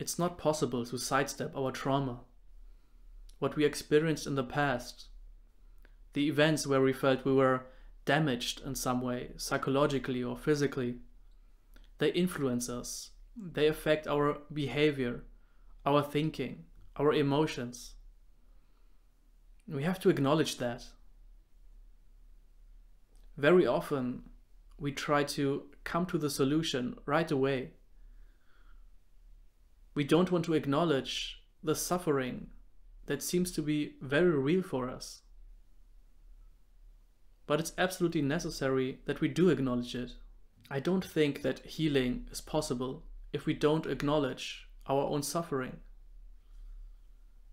It's not possible to sidestep our trauma, what we experienced in the past, the events where we felt we were damaged in some way, psychologically or physically. They influence us. They affect our behavior, our thinking, our emotions. We have to acknowledge that. Very often, we try to come to the solution right away. We don't want to acknowledge the suffering that seems to be very real for us. But it's absolutely necessary that we do acknowledge it. I don't think that healing is possible if we don't acknowledge our own suffering.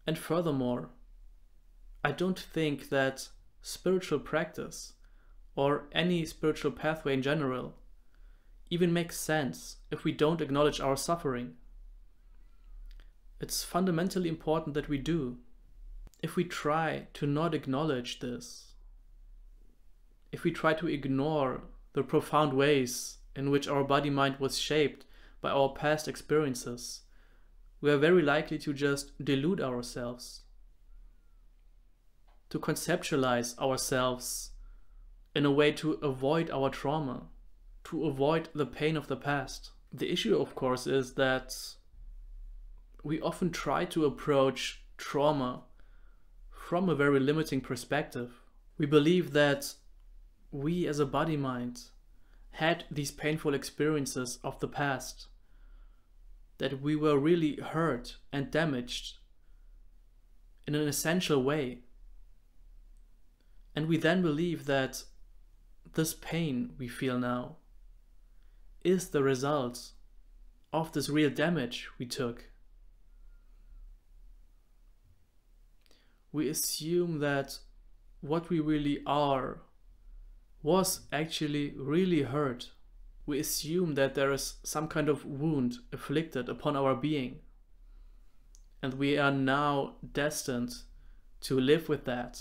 And furthermore, I don't think that spiritual practice or any spiritual pathway in general even makes sense if we don't acknowledge our suffering. It's fundamentally important that we do. If we try to not acknowledge this, if we try to ignore the profound ways in which our body-mind was shaped by our past experiences, we are very likely to just delude ourselves, to conceptualize ourselves in a way to avoid our trauma, to avoid the pain of the past. The issue, of course, is that we often try to approach trauma from a very limiting perspective. We believe that we as a body-mind had these painful experiences of the past, that we were really hurt and damaged in an essential way. And we then believe that this pain we feel now is the result of this real damage we took. We assume that what we really are was actually really hurt. We assume that there is some kind of wound inflicted upon our being, and we are now destined to live with that,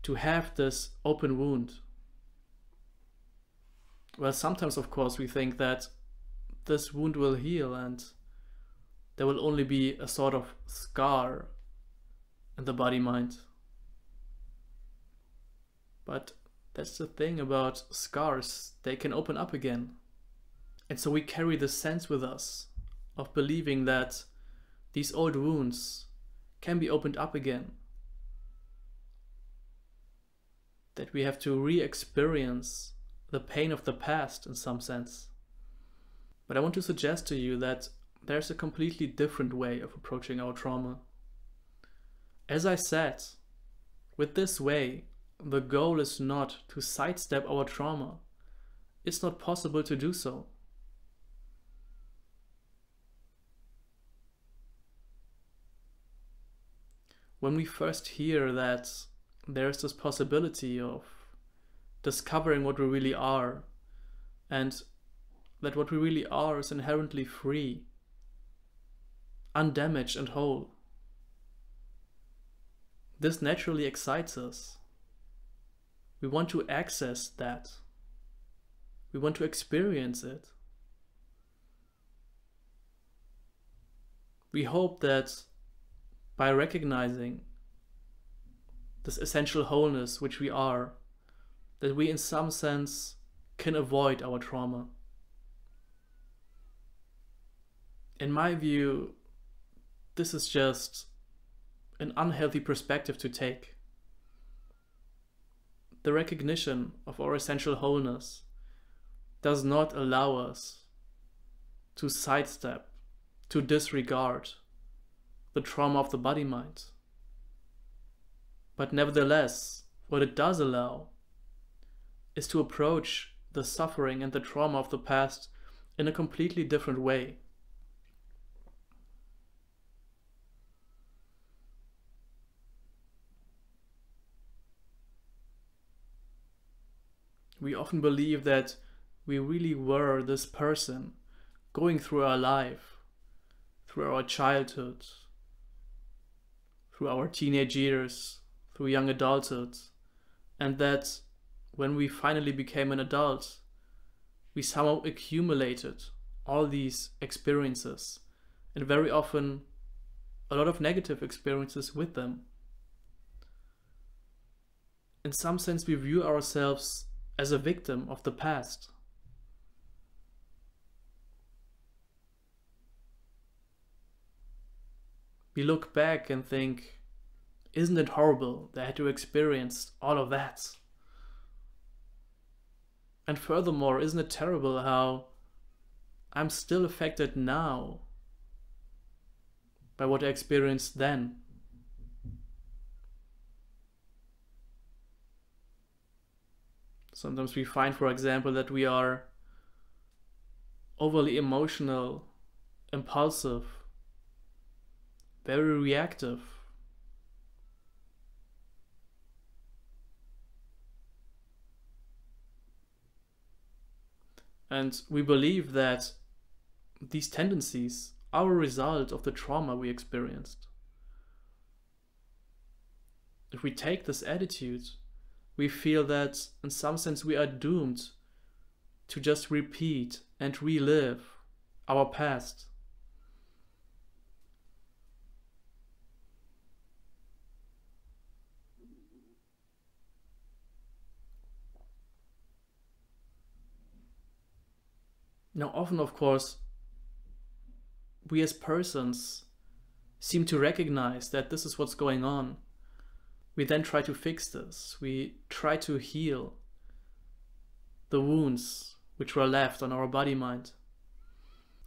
to have this open wound. Well, sometimes, of course, we think that this wound will heal and there will only be a sort of scar in the body-mind. But that's the thing about scars, they can open up again. And so we carry the sense with us of believing that these old wounds can be opened up again. That we have to re-experience the pain of the past in some sense. But I want to suggest to you that there's a completely different way of approaching our trauma. As I said, with this way, the goal is not to sidestep our trauma. It's not possible to do so. When we first hear that there's this possibility of discovering what we really are, and that what we really are is inherently free, undamaged and whole, this naturally excites us. We want to access that. We want to experience it. We hope that by recognizing this essential wholeness which we are, that we in some sense can avoid our trauma. In my view, this is just an unhealthy perspective to take. The recognition of our essential wholeness does not allow us to sidestep, to disregard the trauma of the body-mind. But nevertheless, what it does allow is to approach the suffering and the trauma of the past in a completely different way. We often believe that we really were this person going through our life, through our childhood, through our teenage years, through young adulthood, and that when we finally became an adult, we somehow accumulated all these experiences and very often a lot of negative experiences with them. In some sense, we view ourselves as a victim of the past. We look back and think, isn't it horrible that I had to experience all of that? And furthermore, isn't it terrible how I'm still affected now by what I experienced then? Sometimes we find, for example, that we are overly emotional, impulsive, very reactive. And we believe that these tendencies are a result of the trauma we experienced. If we take this attitude, we feel that in some sense we are doomed to just repeat and relive our past. Now, often, of course, we as persons seem to recognize that this is what's going on. We then try to fix this. We try to heal the wounds which were left on our body-mind.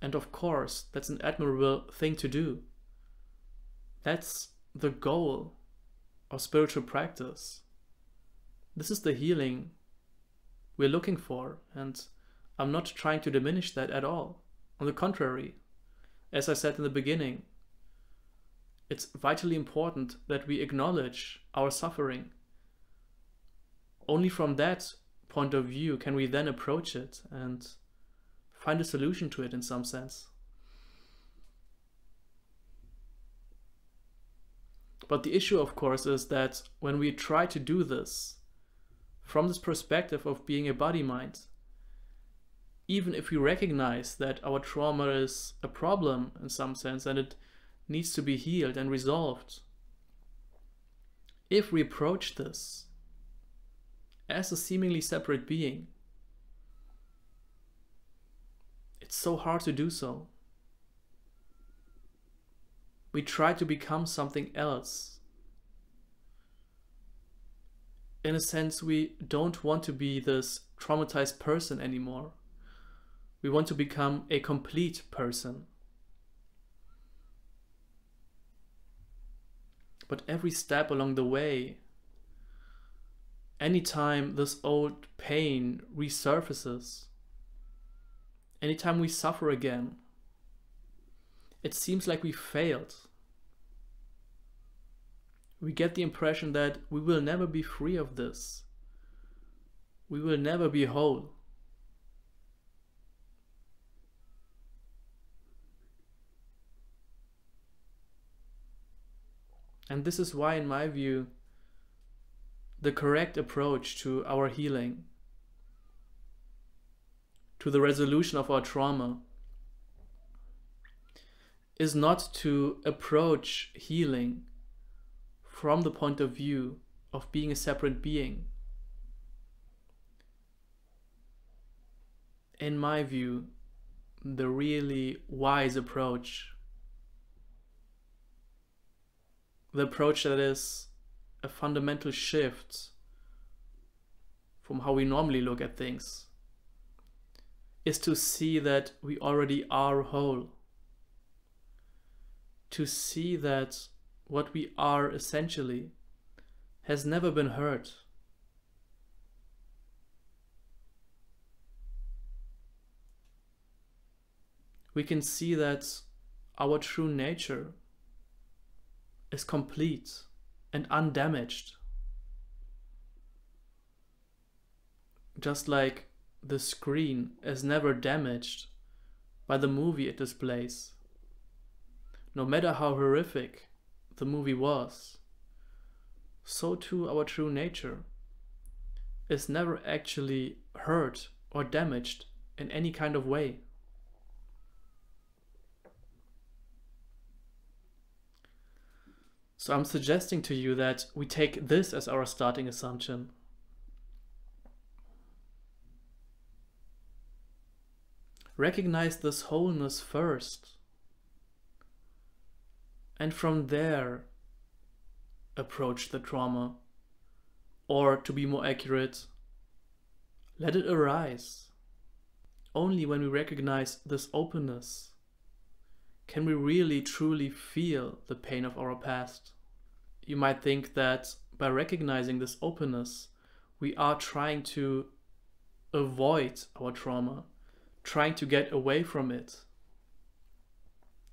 And of course, that's an admirable thing to do. That's the goal of spiritual practice. This is the healing we're looking for, and I'm not trying to diminish that at all. On the contrary, as I said in the beginning, it's vitally important that we acknowledge our suffering. Only from that point of view can we then approach it and find a solution to it in some sense. But the issue, of course, is that when we try to do this from this perspective of being a body-mind, even if we recognize that our trauma is a problem in some sense and it needs to be healed and resolved, if we approach this as a seemingly separate being, it's so hard to do so. We try to become something else. In a sense, we don't want to be this traumatized person anymore. We want to become a complete person. But every step along the way, anytime this old pain resurfaces, anytime we suffer again, it seems like we failed. We get the impression that we will never be free of this. We will never be whole. And this is why, in my view, the correct approach to our healing, to the resolution of our trauma, is not to approach healing from the point of view of being a separate being. In my view, the really wise approach, the approach that is a fundamental shift from how we normally look at things, is to see that we already are whole. To see that what we are essentially has never been hurt. We can see that our true nature is complete and undamaged. Just like the screen is never damaged by the movie it displays. No matter how horrific the movie was, so too our true nature is never actually hurt or damaged in any kind of way. So I'm suggesting to you that we take this as our starting assumption. Recognize this wholeness first, and from there approach the trauma, or to be more accurate, let it arise. Only when we recognize this openness can we really truly feel the pain of our past. You might think that by recognizing this openness, we are trying to avoid our trauma, trying to get away from it.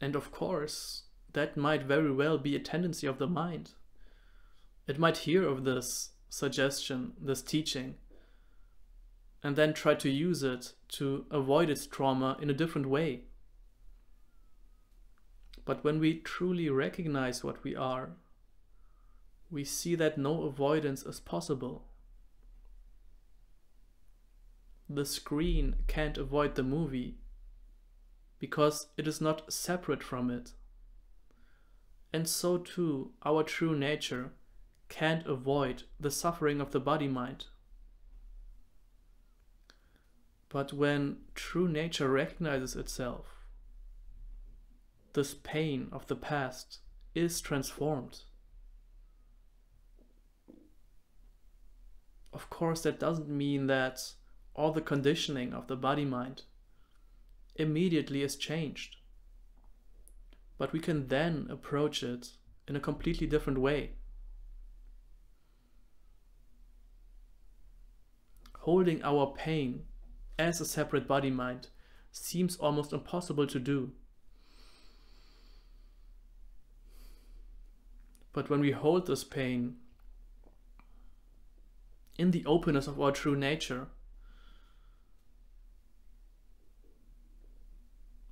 And of course, that might very well be a tendency of the mind. It might hear of this suggestion, this teaching, and then try to use it to avoid its trauma in a different way. But when we truly recognize what we are, we see that no avoidance is possible. The screen can't avoid the movie because it is not separate from it. And so too, our true nature can't avoid the suffering of the body-mind. But when true nature recognizes itself, this pain of the past is transformed. Of course, that doesn't mean that all the conditioning of the body-mind immediately is changed. But we can then approach it in a completely different way. Holding our pain as a separate body-mind seems almost impossible to do. But when we hold this pain in the openness of our true nature,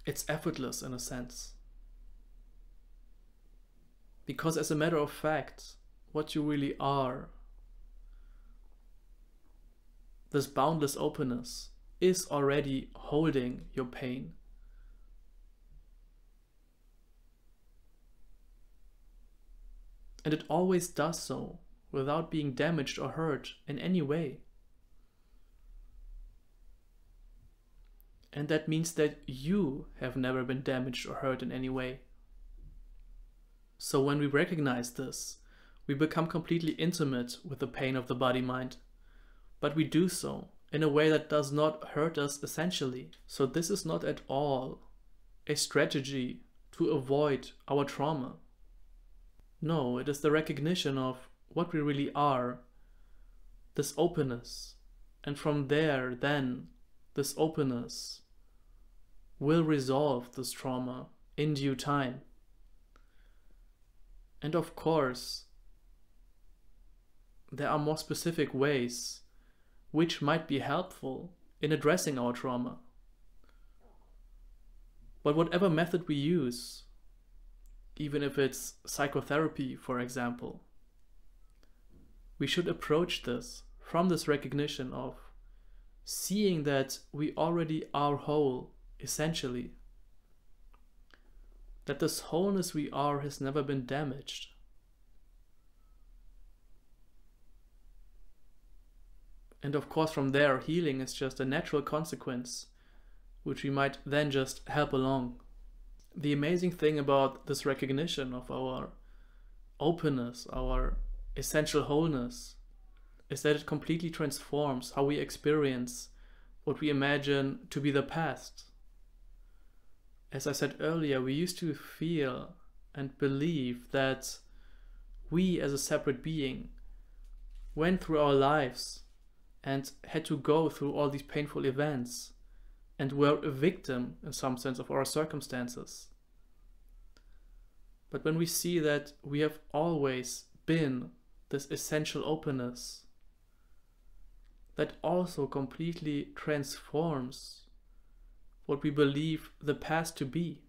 it's effortless in a sense. Because as a matter of fact, what you really are, this boundless openness, is already holding your pain. And it always does so without being damaged or hurt in any way. And that means that you have never been damaged or hurt in any way. So when we recognize this, we become completely intimate with the pain of the body-mind. But we do so in a way that does not hurt us essentially. So this is not at all a strategy to avoid our trauma. No, it is the recognition of what we really are, this openness. And from there, then, this openness will resolve this trauma in due time. And of course, there are more specific ways which might be helpful in addressing our trauma. But whatever method we use, even if it's psychotherapy, for example, we should approach this from this recognition of seeing that we already are whole, essentially. That this wholeness we are has never been damaged. And of course from there, healing is just a natural consequence, which we might then just help along. The amazing thing about this recognition of our openness, our essential wholeness, is that it completely transforms how we experience what we imagine to be the past. As I said earlier, we used to feel and believe that we as a separate being went through our lives and had to go through all these painful events and were a victim in some sense of our circumstances. But when we see that we have always been this essential openness, that also completely transforms what we believe the past to be.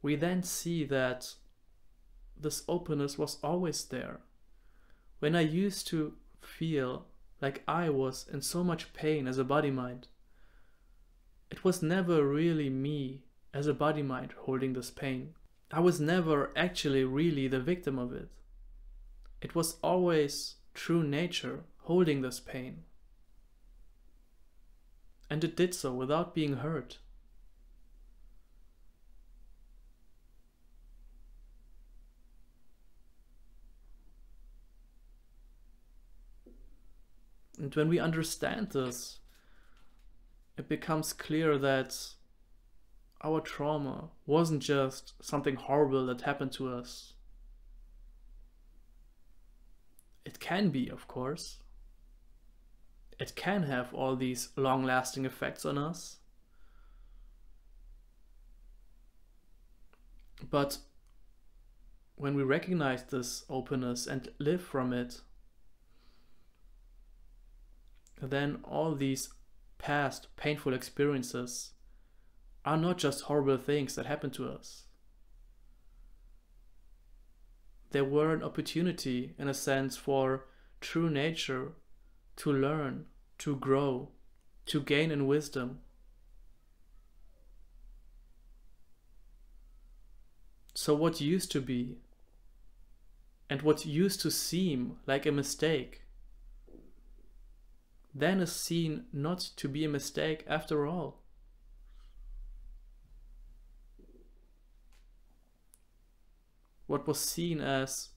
We then see that this openness was always there. When I used to feel like I was in so much pain as a body-mind, it was never really me as a body-mind holding this pain. I was never actually really the victim of it. It was always true nature holding this pain. And it did so without being hurt. And when we understand this, it becomes clear that our trauma wasn't just something horrible that happened to us. It can be, of course. It can have all these long-lasting effects on us. But when we recognize this openness and live from it, then all these past painful experiences are not just horrible things that happen to us. They were an opportunity, in a sense, for true nature to learn, to grow, to gain in wisdom. So what used to be, and what used to seem like a mistake, then is seen not to be a mistake after all. What was seen as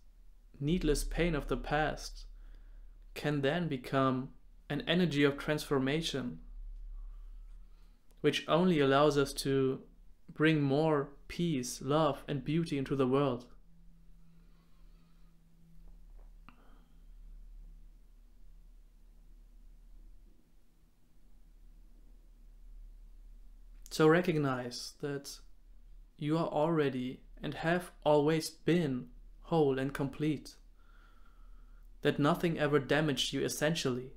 needless pain of the past can then become an energy of transformation, which only allows us to bring more peace, love, and beauty into the world. So recognize that you are already and have always been whole and complete, that nothing ever damaged you essentially.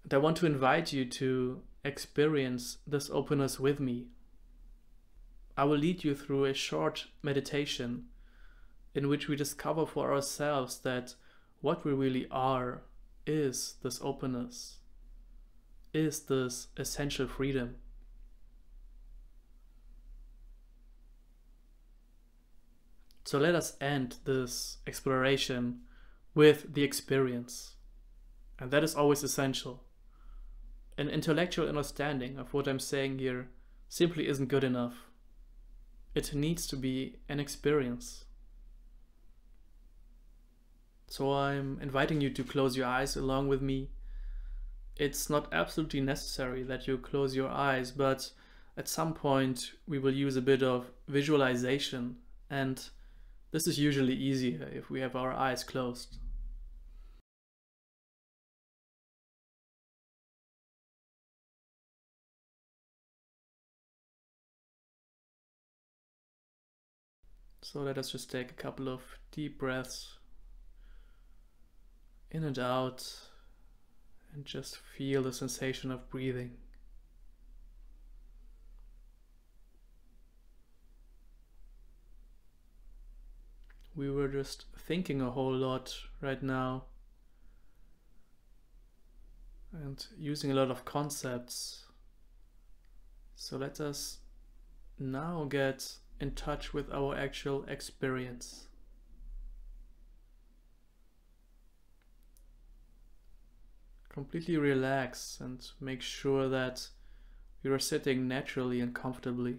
And I want to invite you to experience this openness with me. I will lead you through a short meditation in which we discover for ourselves that what we really are is this openness, is this essential freedom. So let us end this exploration with the experience. And that is always essential. An intellectual understanding of what I'm saying here simply isn't good enough. It needs to be an experience. So I'm inviting you to close your eyes along with me. It's not absolutely necessary that you close your eyes, but at some point we will use a bit of visualization, and this is usually easier if we have our eyes closed. So let us just take a couple of deep breaths in and out and just feel the sensation of breathing. We were just thinking a whole lot right now and using a lot of concepts. So let us now get in touch with our actual experience. Completely relax and make sure that you are sitting naturally and comfortably.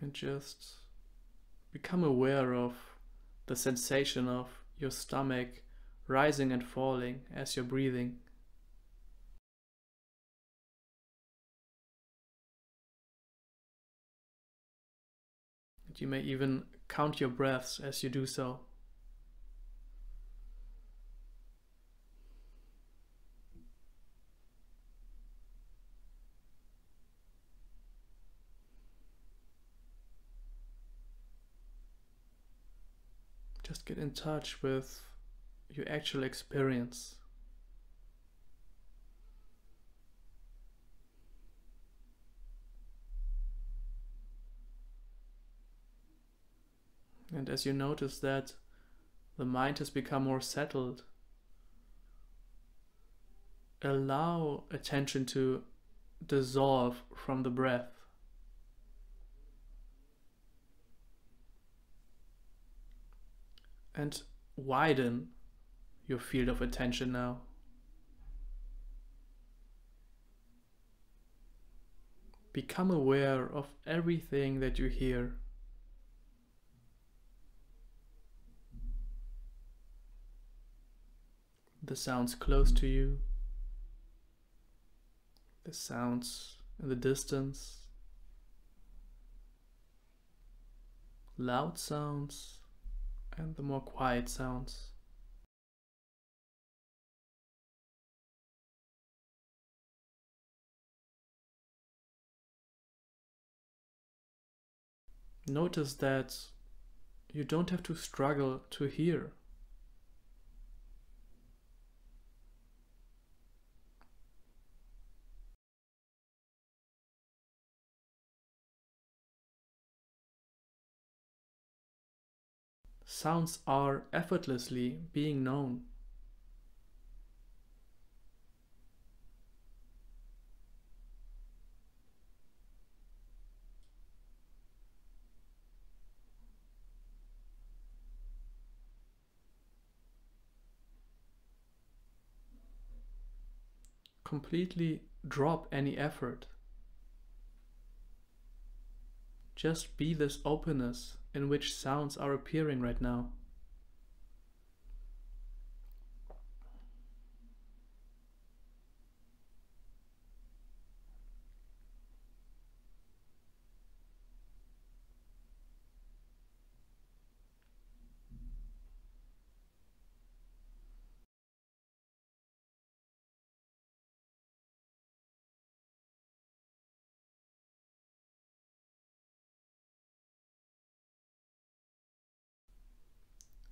And just become aware of the sensation of your stomach rising and falling as you're breathing. And you may even count your breaths as you do so. Just get in touch with your actual experience. And as you notice that the mind has become more settled, allow attention to dissolve from the breath. And widen your field of attention now. Become aware of everything that you hear. The sounds close to you, the sounds in the distance, loud sounds and the more quiet sounds. Notice that you don't have to struggle to hear. Sounds are effortlessly being known. Completely drop any effort. Just be this openness in which sounds are appearing right now.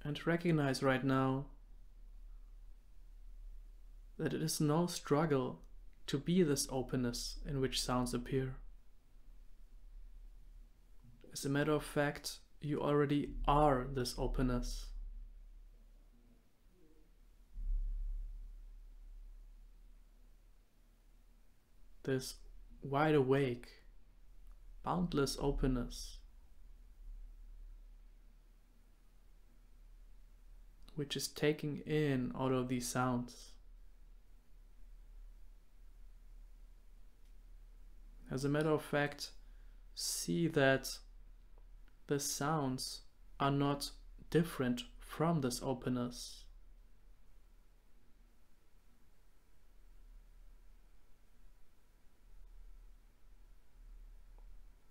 And recognize right now that it is no struggle to be this openness in which sounds appear. As a matter of fact, you already are this openness. This wide awake, boundless openness, which is taking in all of these sounds. As a matter of fact, see that the sounds are not different from this openness.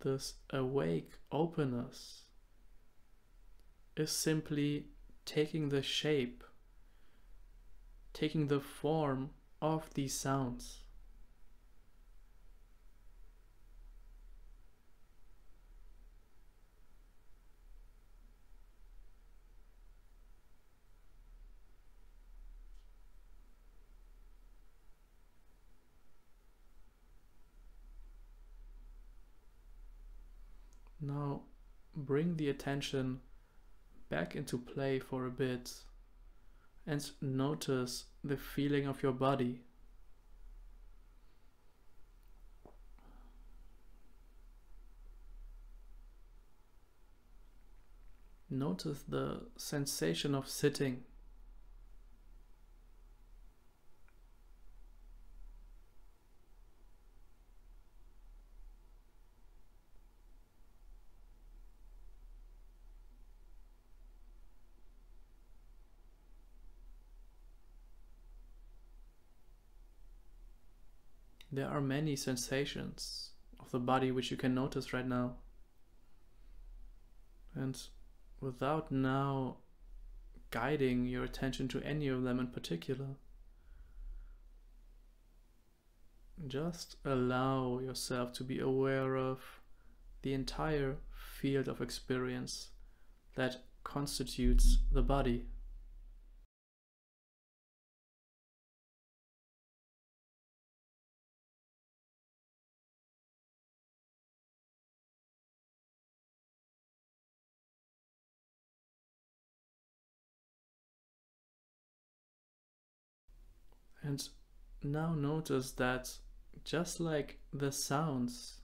This awake openness is simply taking the shape, taking the form of these sounds. Now bring the attention back into play for a bit and notice the feeling of your body. Notice the sensation of sitting. There are many sensations of the body which you can notice right now. And without now guiding your attention to any of them in particular, just allow yourself to be aware of the entire field of experience that constitutes the body. And now notice that just like the sounds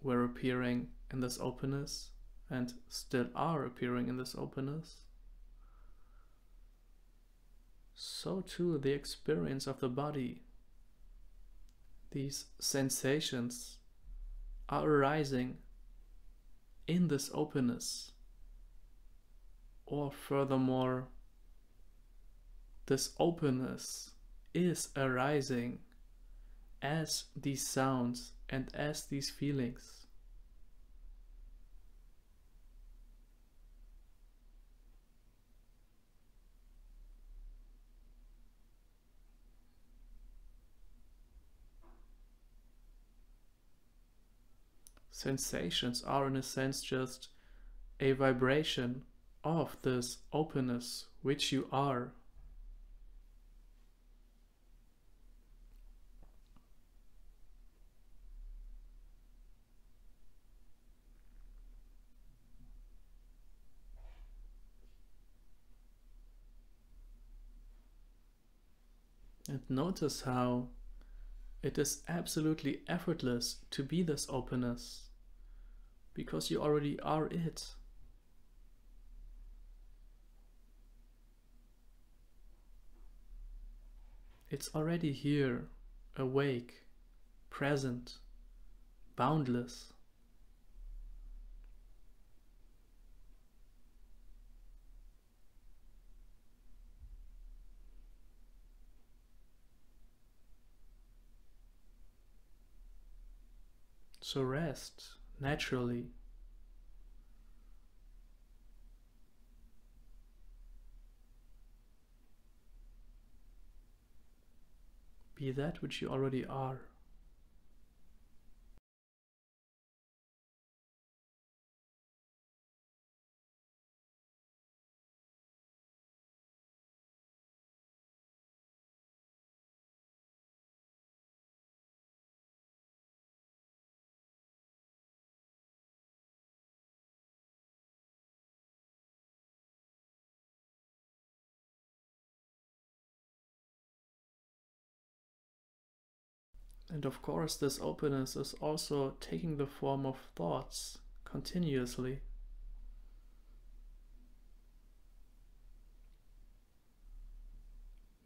were appearing in this openness and still are appearing in this openness, so too the experience of the body, these sensations are arising in this openness. Or furthermore, this openness is arising as these sounds and as these feelings. Sensations are in a sense just a vibration of this openness which you are. And notice how it is absolutely effortless to be this openness, because you already are it. It's already here, awake, present, boundless. So rest naturally. Be that which you already are. And of course, this openness is also taking the form of thoughts continuously.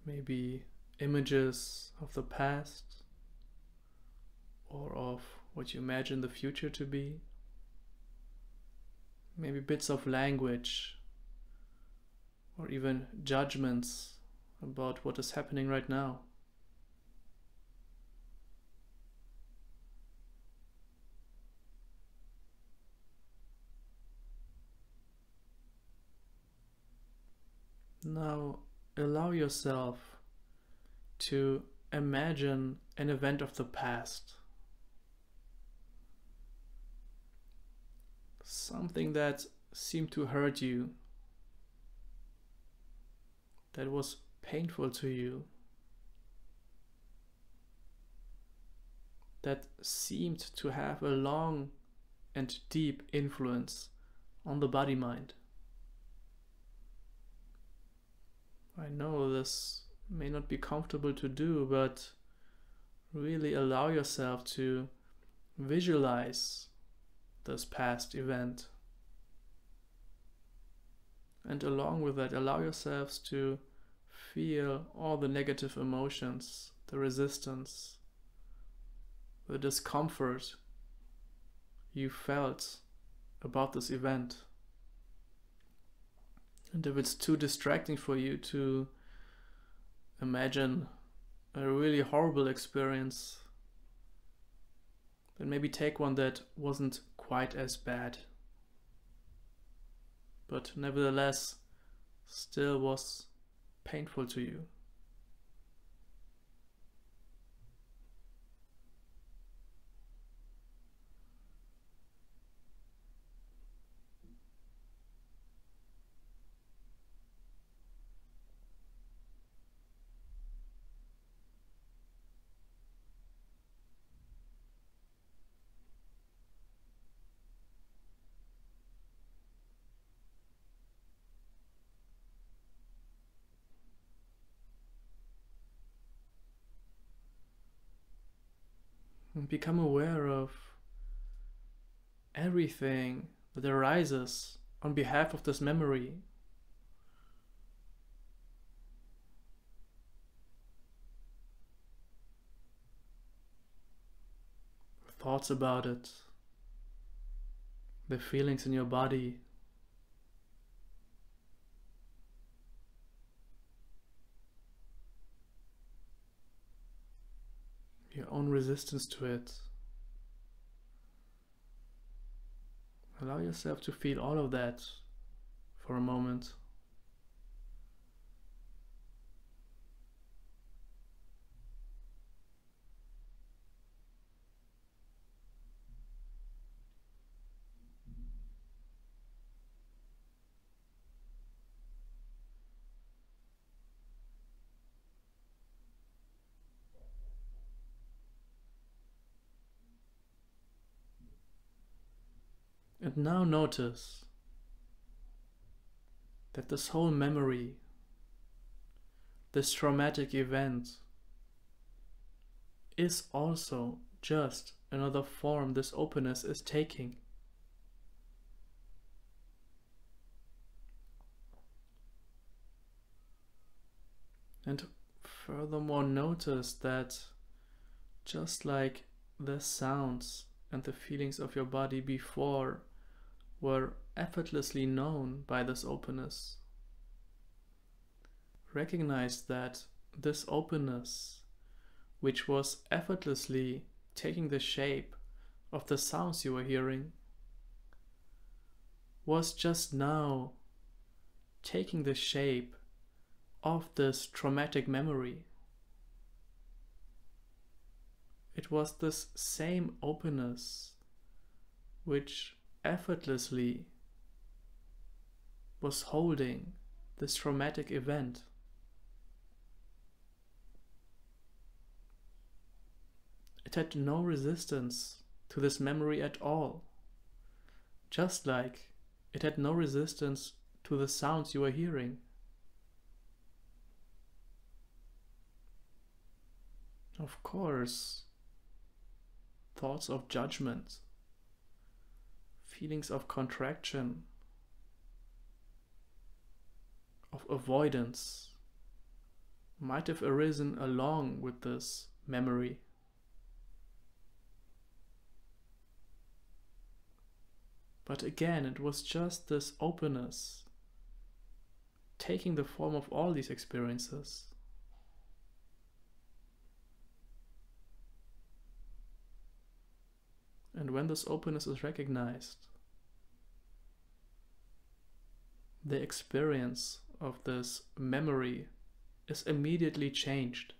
Maybe images of the past or of what you imagine the future to be. Maybe bits of language or even judgments about what is happening right now. Now allow yourself to imagine an event of the past. Something that seemed to hurt you, that was painful to you, that seemed to have a long and deep influence on the body-mind. I know this may not be comfortable to do, but really allow yourself to visualize this past event. And along with that, allow yourselves to feel all the negative emotions, the resistance, the discomfort you felt about this event. And if it's too distracting for you to imagine a really horrible experience, then maybe take one that wasn't quite as bad, but nevertheless still was painful to you. And become aware of everything that arises on behalf of this memory. Thoughts about it, the feelings in your body, your own resistance to it. Allow yourself to feel all of that for a moment. And now notice that this whole memory, this traumatic event, is also just another form this openness is taking. And furthermore, notice that just like the sounds and the feelings of your body before were effortlessly known by this openness, recognize that this openness, which was effortlessly taking the shape of the sounds you were hearing, was just now taking the shape of this traumatic memory. It was this same openness which effortlessly was holding this traumatic event. It had no resistance to this memory at all, just like it had no resistance to the sounds you were hearing. Of course, thoughts of judgment, feelings of contraction, of avoidance might have arisen along with this memory. But again, it was just this openness taking the form of all these experiences. And when this openness is recognized, the experience of this memory is immediately changed.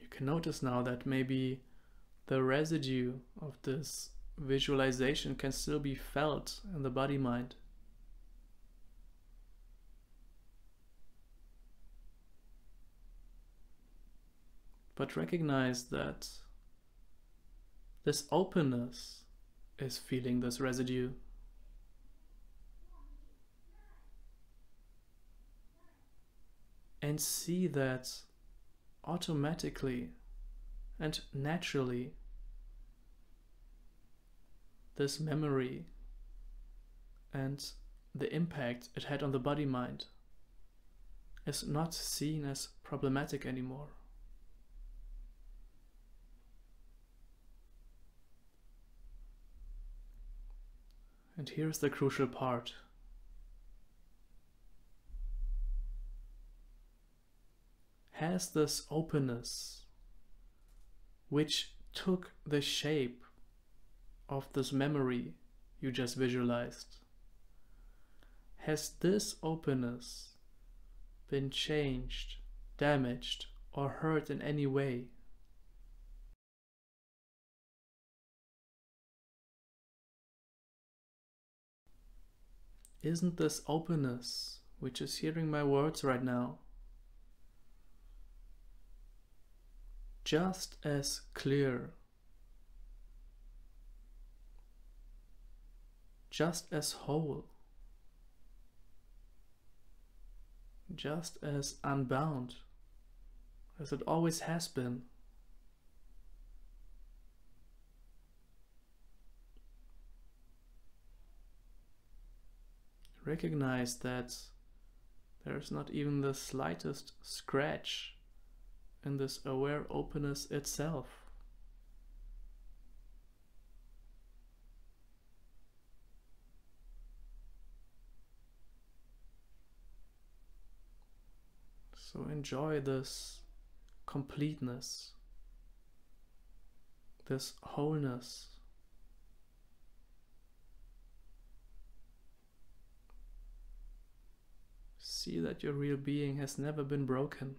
You can notice now that maybe the residue of this visualization can still be felt in the body-mind. But recognize that this openness is feeling this residue. And see that automatically and naturally this memory and the impact it had on the body-mind is not seen as problematic anymore. And here's the crucial part. Has this openness, which took the shape of this memory you just visualized, has this openness been changed, damaged, or hurt in any way? Isn't this openness, which is hearing my words right now, just as clear, just as whole, just as unbound as it always has been. Recognize that there's not even the slightest scratch in this aware openness itself. So enjoy this completeness, this wholeness. See that your real being has never been broken.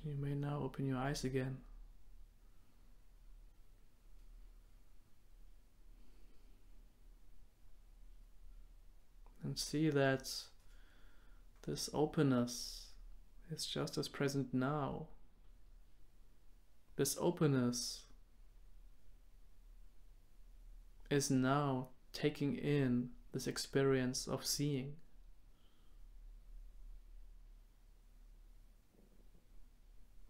You may now open your eyes again. And see that this openness is just as present now. This openness is now taking in this experience of seeing.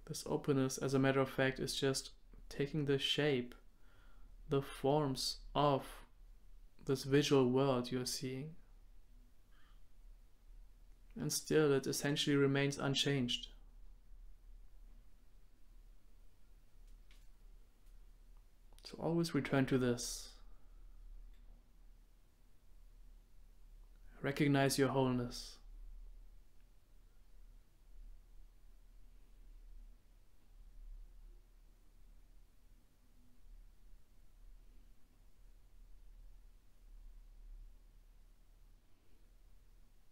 This openness, as a matter of fact, is just taking the shape, the forms of this visual world you're seeing. And still it essentially remains unchanged. So always return to this. Recognize your wholeness.